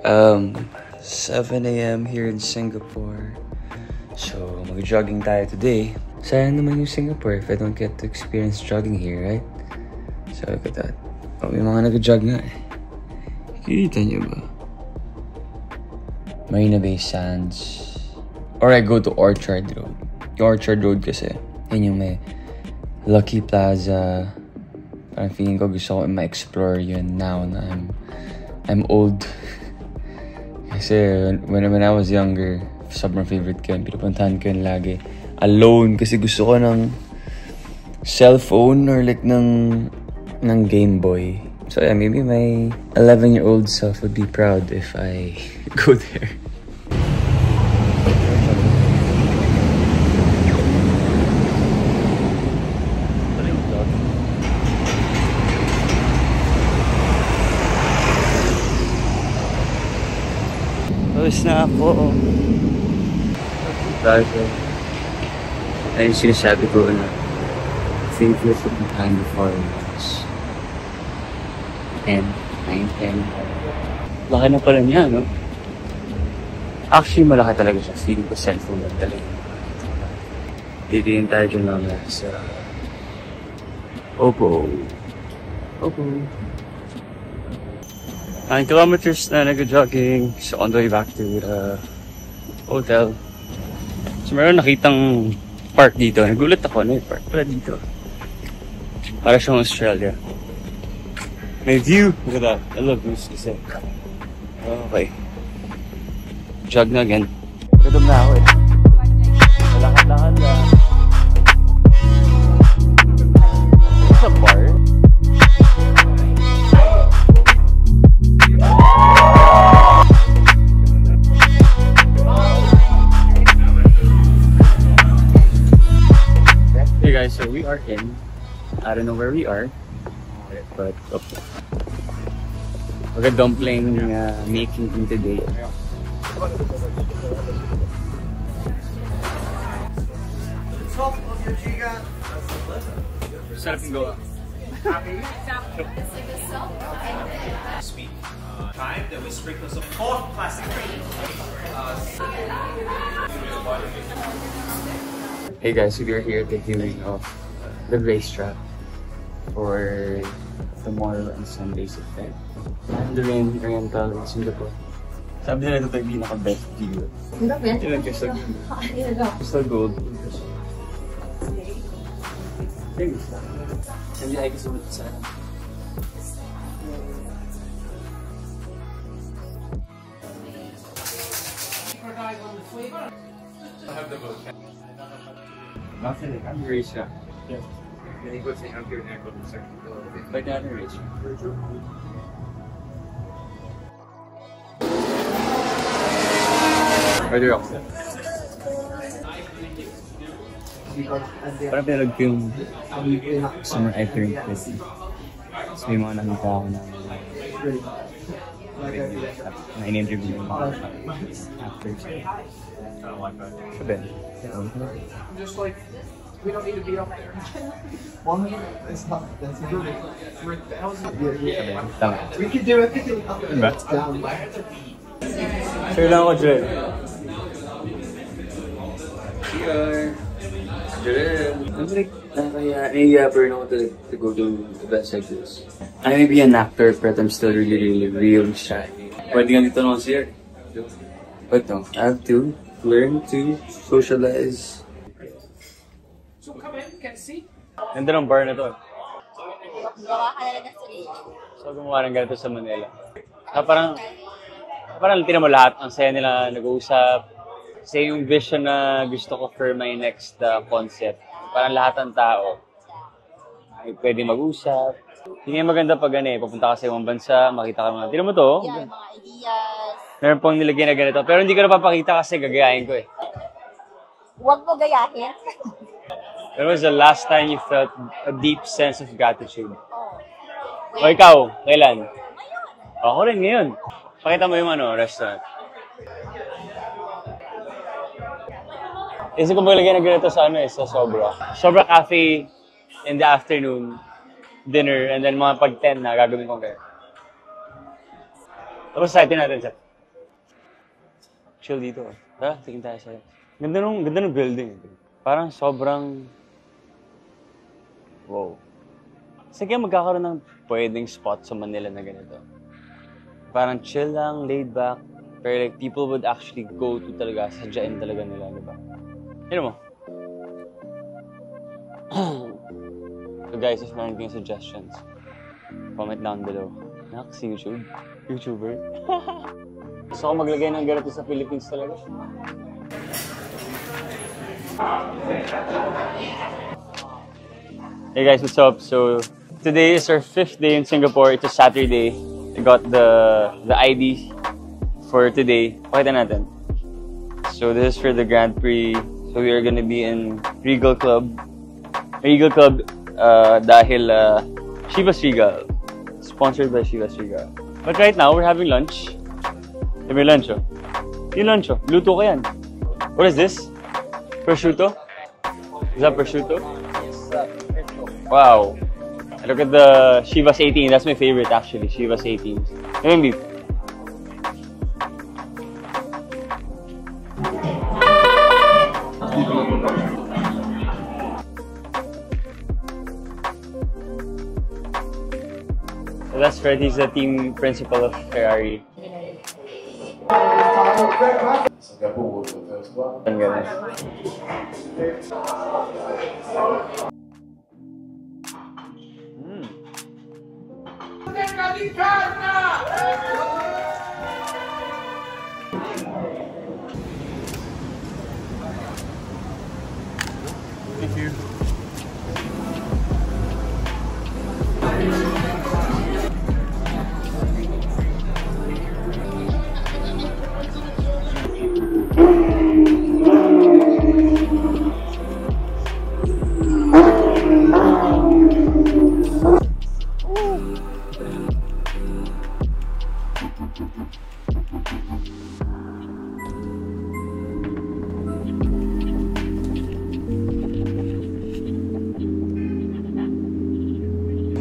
7 a.m. here in Singapore. So, mag-jogging tayo today. Sayang naman yung Singapore if I don't get to experience jogging here, right? So, look at that. Oh, may mga nag-jog nga eh. Kita niyo ba? Marina Bay Sands. Or I go to Orchard Road. Yung Orchard Road kasi, yun yung may Lucky Plaza. Parang feeling ko gusto ko ma-explore yun now na I'm old. Kasi when I was younger, sobrang favorite ko yun. Pinupuntahan ko yun lagi. Alone kasi gusto ko ng cellphone or like ng Game Boy. So yeah, maybe my 11-year-old self would be proud if I go there. Tapos na ako. Ayun sinasabi ko na favorite of the time before was 10, 9, 10. Laki na pala niya, no? Actually, malaki talaga siya. Feeling ko cellphone lang talaga. Didiin tayo dyan lang sa Oppo. 9 kilometers na nag-jogging. So, on the way back to the hotel. So, meron nakitang park dito. Nagulat ako na yung park pala dito. Para siyang Australia. May view. Look at that. I love views kasi. Okay. Jog na again. Gutom na ako eh. Malakad-lakad na. Sa bar. Hey guys, so we are in. I don't know where we are, but okay. We're a dumpling making in today. Sarap yung gawa. Sweet time that we sprinkle some hot plastic. Hey guys, we are here at the viewing of the racetrack for tomorrow and Sunday's event. Mandarin Oriental in Singapore. Sabi nila ito yung pinaka-best view. Ilan Crystal Gold. Hindi ay kasunod sa I have the book. Nothing, I'm racetrack. Yes. Then he goes saying, I'm giving echo to the second. But not a racetrack. Order ako. Parang pinag yung summer I turned 50. So may mga nakita ako na in-interview yung mga actors. Sabi. I'm just like, we don't need to be up there. It's not, that's good. We're 1,000. Tama. We can do everything up and down. Sure lang ako, Jel. CR. Jel. I'm like, nahiya pa rin ako to go to events like this. I may be an actor, but I'm still really shy. Pwede nga dito naman CR. But no, I have to learn to socialize. So come in, get a seat. Ganda ng bar na to. Gawa ka na lang ng sarili. So gumawa ng ganito sa Manila. Parang tinan mo lahat. Ang saya nila nag-uusap. Kasi yung vision na gusto ko for my next concept. Parang lahat ng tao ay pwede mag-usap. Hindi maganda pag papunta ka sa ibang bansa, makita ka mga. Tinan mo to. Yeah, mga ideas. Meron pong nilagay na ganito. Pero hindi ko napapakita kasi gagayahin ko eh. Huwag mo gayahin. When was the last time you felt a deep sense of gratitude? Oh. O ikaw, kailan? Ako rin ngayon. Pakita mo yung restaurant. Isip ko maglagay na ganito sa sa Sobra. Sobra Cafe in the afternoon, dinner, and then mga pag 10 na gagawin ko ganyan. Tapos sa natin, sir. chill dito. Tara, tingin tayo sa... Ganda nung building. Parang sobrang... Wow. Kasi kaya magkakaroon ng pwedeng spot sa Manila na ganito. Parang chill lang, laid back. Pero like, people would actually go to talaga, sadyain talaga nila, diba? Yun mo. So guys, if meron kayong suggestions, comment down below. Si YouTube. YouTuber. Gusto ko maglagay ng ganito sa Philippines talaga. Hey guys, what's up? So, today is our 5th day in Singapore. It's a Saturday. I got the ID for today. Pakita natin. So, this is for the Grand Prix. So, we are gonna be in Regal Club. Regal Club dahil Chivas Regal. Sponsored by Chivas Regal. But right now, we're having lunch. May lunch, oh. Yung lunch, oh. Luto ko yan. What is this? Prosciutto? Is that prosciutto? Wow. Look at the Chivas 18. That's my favorite, actually. Chivas 18. Yung beef. So that's Fred. He's the team principal of Ferrari. Ang galing. Thank you.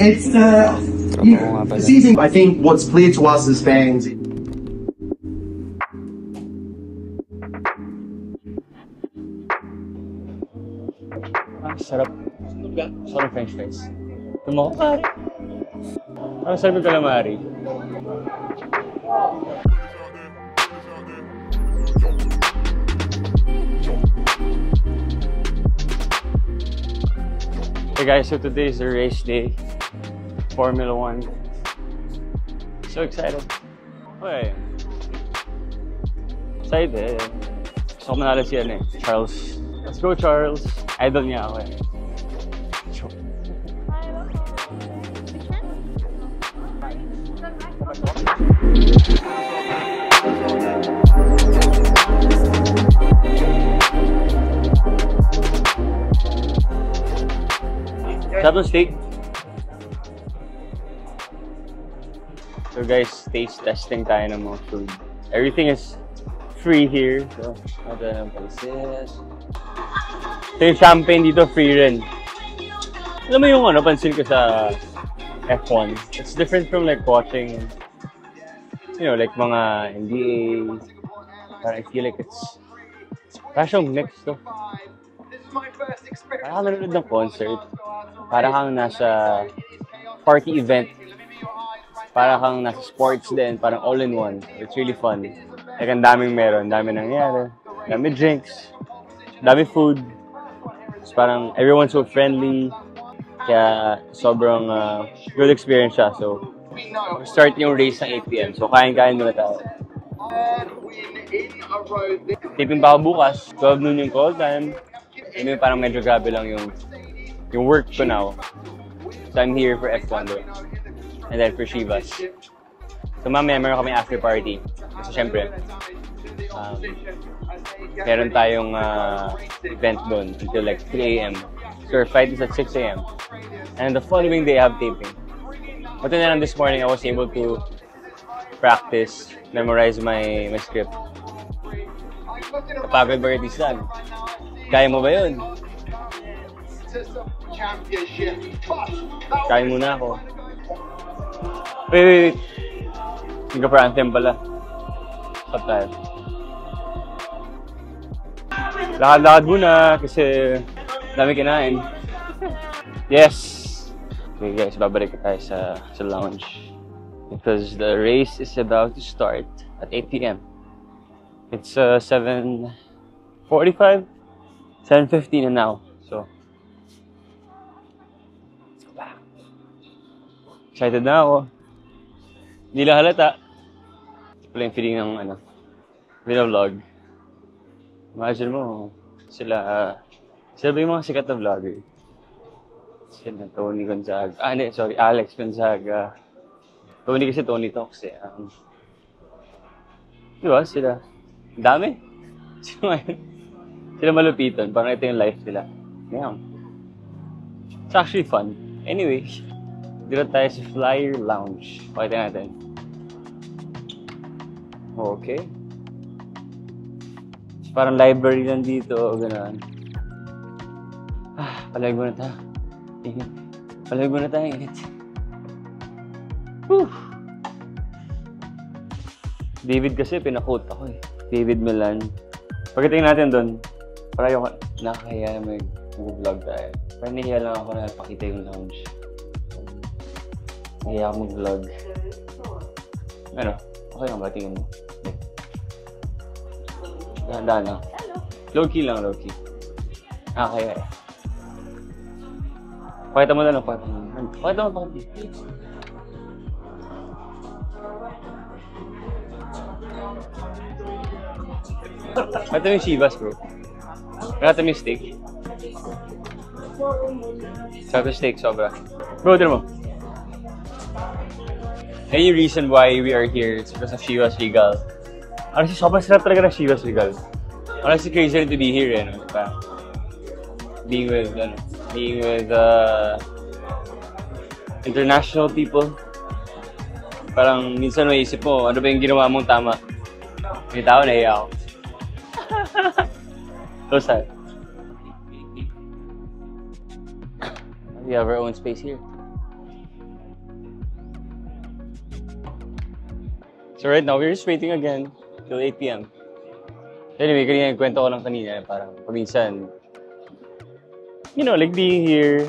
It's this evening. I think what's clear to us as fans. Sarap. Sarap French fries. Tumako pare. Ang sarap ng calamari. Hey guys, so today is the race day. Formula 1. So excited. Okay. Excited. Gusto ko manalo siya Charles. Let's go, Charles. Idol niya ako eh. Sabon steak. So guys, taste testing tayo ng mga food. Everything is free here. So, ito ng pansit. Ito yung champagne dito, free rin. Alam mo yung pansin ko sa F1. It's different from like watching, you know, like mga NBA. Parang I feel like it's parang mixed to. Parang nanonood ng concert. Parang kang nasa party event. Parang kang nasa sports din. Parang all-in-one. It's really fun. Like, ang daming meron. Dami nangyari. Dami drinks. Dami food. It's parang everyone's so friendly. Kaya sobrang good experience siya. So, start yung race ng 8 PM. So, kain-kain muna tayo. Tipin pa ako bukas. 12 noon yung call time. Yung parang medyo grabe lang yung work ko now. So I'm here for F1 though. And then for Chivas. So mamaya meron kami after party. Kasi syempre, meron tayong event doon until like 3 AM. So our flight is at 6 AM. And the following day I have taping. But then this morning I was able to practice, memorize my script. Kapagod ba yung tisan? Kaya mo ba yun? Kaya muna ako. Wait. Singapore anthem pala. Stop tayo. Lakad-lakad muna kasi dami kinain. Yes! Okay guys, babalik tayo sa lounge. Because the race is about to start at 8 p.m. It's 7:45? 7:15 na now. So, let's go back. Excited na ako. Hindi lang halata. Ito pala yung feeling ng vlog. Imagine mo, sila ba yung mga sikat na vlogger? Sila Tony Gonzaga. Sorry, Alex Gonzaga. Tony kasi Tony Talks eh. Diba? Sila. Dami. Sino ngayon? Sila malupitan. Parang ito yung life nila. Yeah. It's actually fun. Anyway, dito tayo sa Flyer Lounge. Pakita natin. Okay. Parang library lang dito. Gano'n. Palag mo na tayo. Init. Palag mo na tayo. Init. Whew. David kasi pinakota ko eh. David Milan. Pagdating natin doon, parang nakakahiya na mag-vlog tayo. Parang nahiya lang ako na pakita yung lounge. Nahiya ako mag-vlog. Ano? Okay lang ba? Tingin mo. Dahan-dahan lang. Low-key lang, low-key. Nakakahiya eh. Pakita mo na lang, pakita mo. Pakita mo. Pakita mo yung Chivas, bro. Pakita mo yung steak. Sarap yung steak, sobra. Bro, tira mo. And yung reason why we are here is because of Chivas Regal. Honestly, sobrang sarap talaga ng Chivas Regal. Honestly, crazy rin to be here, eh, no? Being with international people. Parang minsan maisip mo, ano ba yung ginawa mong tama? May tao, nahiya ako. So sad. We have our own space here. So right now, we're just waiting again till 8 p.m. Anyway, kanina kwento ko lang kanina, parang paminsan, you know, like being here,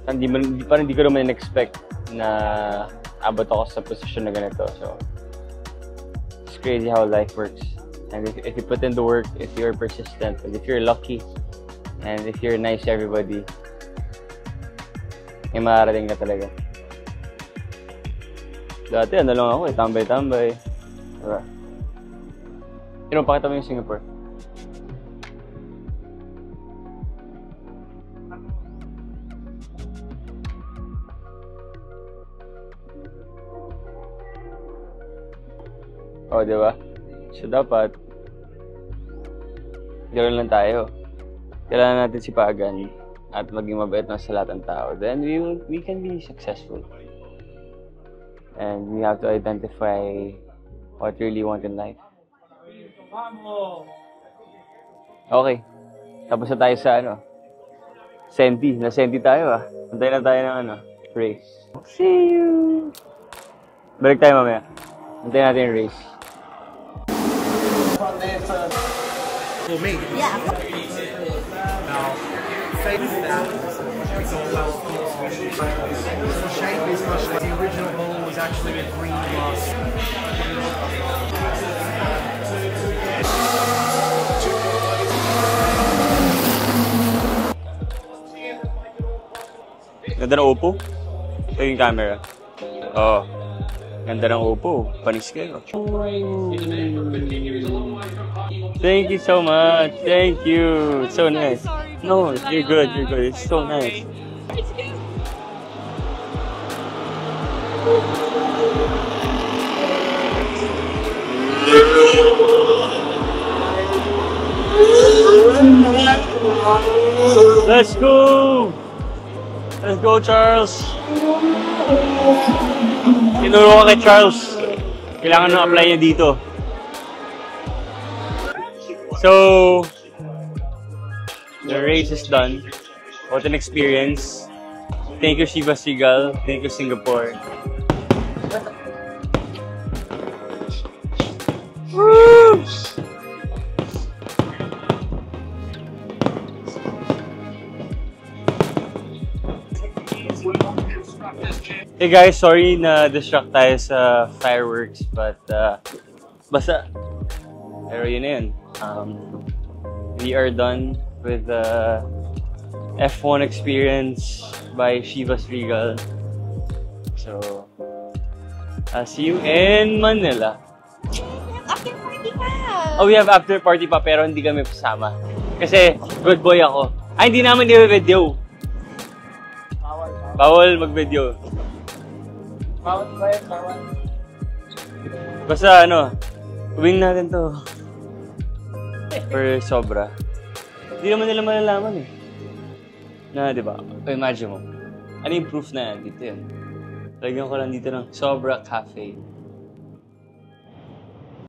parang di ko naman expect na abot ako sa posisyon na ganito. So, it's crazy how life works. And if you put in the work, if you're persistent, and if you're lucky, and if you're nice to everybody, may makarating ka talaga. Dati, ano lang ako eh, tambay-tambay. Diba? Pakita mo yung Singapore. O, diba? So, dapat ganoon lang tayo. Kailangan natin sipagan at maging mabait na sa lahat ng tao. Then, we can be successful. And we have to identify what we really want in life. Okay. Tapos na tayo sa Senti. Na-Senti tayo Antayin na tayo ng race. See you! Balik tayo mamaya. Antayin natin yung race. For me. Yeah. Now, fake that. It's all well thought. The shape is much like the original ball was actually a green glass. Ganda ng Oppo. Ito yung camera. Oh. Ganda ng Oppo. Panis kayo. Thank you so much. Thank you. It's so nice. No, you're good. You're good. It's so nice. Let's go! Let's go, Charles! Tinuro ko kay Charles. Kailangan nang apply niya dito. So, the race is done. What an experience. Thank you, Chivas Regal. Thank you, Singapore. Woo! Hey guys, sorry na distract tayo sa fireworks, but basta, pero yun na yun. We are done with the F1 experience by Chivas Regal. So, see you in Manila. After party pa! Oh, we have after party pa, pero hindi kami kasama. Kasi, good boy ako. Ay, hindi naman video. Bawal mag-video. Bawal ba yan? Bawal. Basta uwing natin to. For sobra. Hindi naman nila malalaman eh. Na, di ba? Imagine mo. Ano yung proof na yan? Dito yun. Lagyan ko lang dito ng Sobra Cafe.